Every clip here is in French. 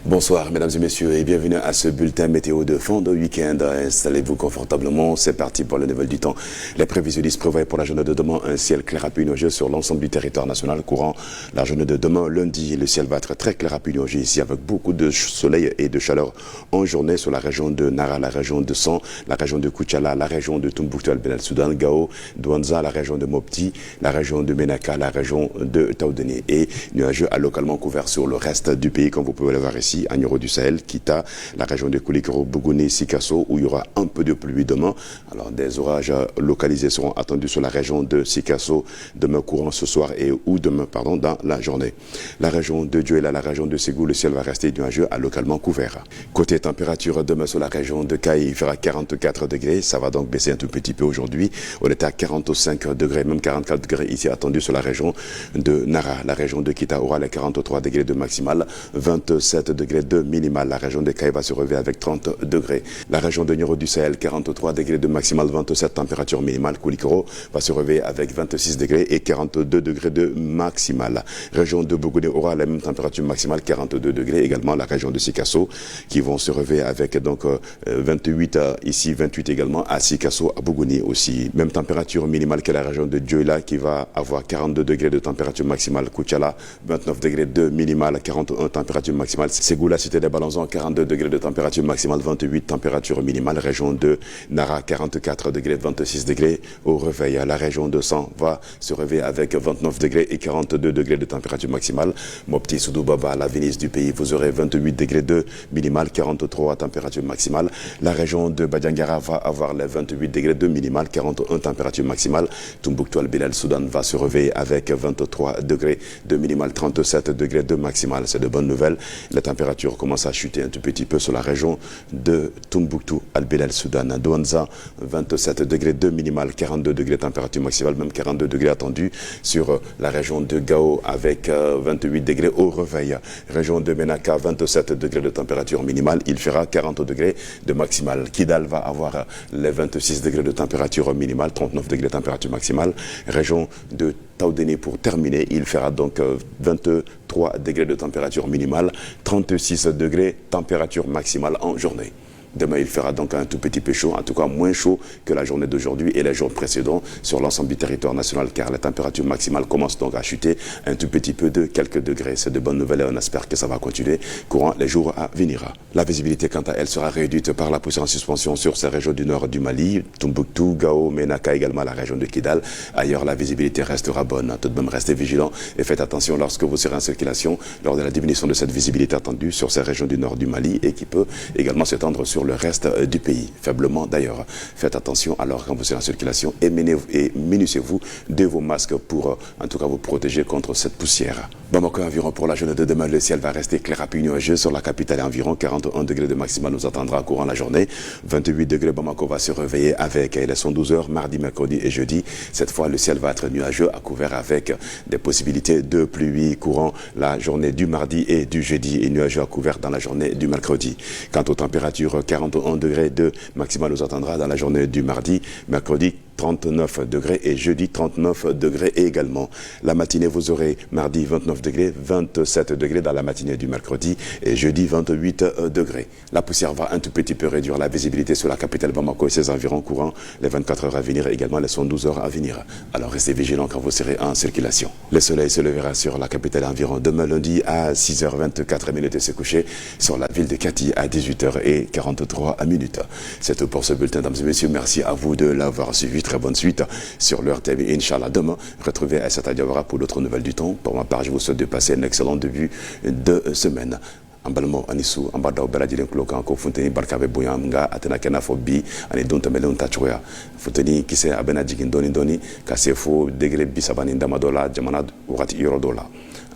Bonsoir mesdames et messieurs et bienvenue à ce bulletin météo de fin de week-end. Installez-vous confortablement, c'est parti pour le level du temps. Les prévisionnistes prévoient pour la journée de demain un ciel clair à nuageux sur l'ensemble du territoire national courant. La journée de demain, lundi, le ciel va être très clair à nuageux ici avec beaucoup de soleil et de chaleur en journée sur la région de Nara, la région de San, la région de Koutiala, la région de Tombouctou, Al-Ben Soudan, Gao, Douanza, la région de Mopti, la région de Menaka, la région de Taoudeni et nuageux à localement couvert sur le reste du pays comme vous pouvez le voir ici. À Niro du Sahel, Kita, la région de Koulikoro, Bougouni, Sikasso, où il y aura un peu de pluie demain. Alors, des orages localisés seront attendus sur la région de Sikasso demain courant ce soir ou demain, dans la journée. La région de Dioula, la région de Ségou, le ciel va rester nuageux à localement couvert. Côté température, demain sur la région de Kaï, il fera 44 degrés. Ça va donc baisser un tout petit peu aujourd'hui. On est à 45 degrés, même 44 degrés ici attendus sur la région de Nara. La région de Kita aura les 43 degrés de maximal, 27 degrés de minimal. La région de Kaï va se relever avec 30 degrés. La région de Niro du Sahel, 43 degrés de maximal, 27 température minimale. Koulikoro va se relever avec 26 degrés et 42 degrés de maximal. Région de Bougouni aura la même température maximale, 42 degrés. Également la région de Sikasso qui vont se relever avec donc 28 ici, 28 également à Sikasso, à Bougouni aussi. Même température minimale que la région de Dioula qui va avoir 42 degrés de température maximale. Koutiala, 29 degrés de minimal, 41 température maximale. Ségou, la cité des Balanzons, 42 degrés de température maximale, 28 température minimale. Région de Nara, 44 degrés, 26 degrés au réveil. La région de San va se réveiller avec 29 degrés et 42 degrés de température maximale. Mopti, Soudoubaba, la Venise du pays, vous aurez 28 degrés de minimal, 43 température maximale. La région de Badiangara va avoir les 28 degrés de minimal, 41 température maximale. Tombouctou, Al-Ben Soudan va se réveiller avec 23 degrés de minimal, 37 degrés de maximal. C'est de bonnes nouvelles. La température commence à chuter un tout petit peu sur la région de Tombouctou, Al-Ben Soudan, Douanza, 27 degrés de minimal, 42 degrés de température maximale, même 42 degrés attendus sur la région de Gao avec 28 degrés au réveil. Région de Menaka, 27 degrés de température minimale, il fera 40 degrés de maximal. Kidal va avoir les 26 degrés de température minimale, 39 degrés de température maximale. Région de Taoudeni pour terminer, il fera donc 23 degrés de température minimale, 36 degrés température maximale en journée. Demain, il fera donc un tout petit peu chaud, en tout cas moins chaud que la journée d'aujourd'hui et les jours précédents sur l'ensemble du territoire national, car la température maximale commence donc à chuter un tout petit peu de quelques degrés. C'est de bonnes nouvelles et on espère que ça va continuer courant les jours à venir. La visibilité, quant à elle, sera réduite par la poussière en suspension sur ces régions du nord du Mali, Tombouctou, Gao, Menaka, également la région de Kidal. Ailleurs, la visibilité restera bonne. Tout de même, restez vigilants et faites attention lorsque vous serez en circulation lors de la diminution de cette visibilité attendue sur ces régions du nord du Mali et qui peut également s'étendre sur le reste du pays, faiblement d'ailleurs. Faites attention alors quand vous serez en circulation et munissez-vous de vos masques pour en tout cas vous protéger contre cette poussière. Bamako environ pour la journée de demain, le ciel va rester clair à nuageux sur la capitale, environ 41 degrés de maximal nous attendra courant la journée. 28 degrés, Bamako va se réveiller avec les 112 heures mardi, mercredi et jeudi. Cette fois, le ciel va être nuageux à couvert avec des possibilités de pluie courant la journée du mardi et du jeudi et nuageux à couvert dans la journée du mercredi. Quant aux températures, 41 degrés de maximal nous attendra dans la journée du mardi, mercredi 39 degrés et jeudi 39 degrés également. La matinée, vous aurez mardi 29 degrés, 27 degrés dans la matinée du mercredi et jeudi 28 degrés. La poussière va un tout petit peu réduire la visibilité sur la capitale Bamako et ses environs courant les 24 heures à venir et également les 112 heures à venir. Alors restez vigilants quand vous serez en circulation. Le soleil se lèvera sur la capitale environ demain lundi à 6h24 et se coucher sur la ville de Kati à 18h43 minutes. C'est tout pour ce bulletin, mesdames et messieurs. Merci à vous de l'avoir suivi. Très bonne suite sur l'heure TV. Inch'Allah, demain, retrouvez Aïssata Diawara pour d'autres nouvelles du temps. Pour ma part, je vous souhaite de passer un excellent début de semaine. Ambalmo anisu ambada oberaji kloka ko funteni barkabe boyam nga atena kena fo bi ani donta melon tachoya futeni kise abena jigin doni ka se fo degré bisabani ndamadola jamana wakati yorodola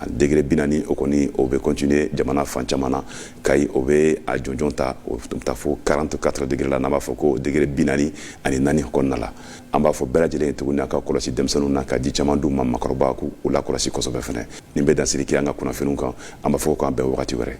degré binani okoni obe continuer jamana fanchamana kai obe a jonjonta o tumta fo 44 degré la naba foko degré binani ani nani konnala amba fo beraji le tuguna ka kolosi demsanu naka di chamandu mamma korbaku ula kolosi kosobe fene nimbe dansiri ki anga kuna fenunka amba fo ko ambe wakati were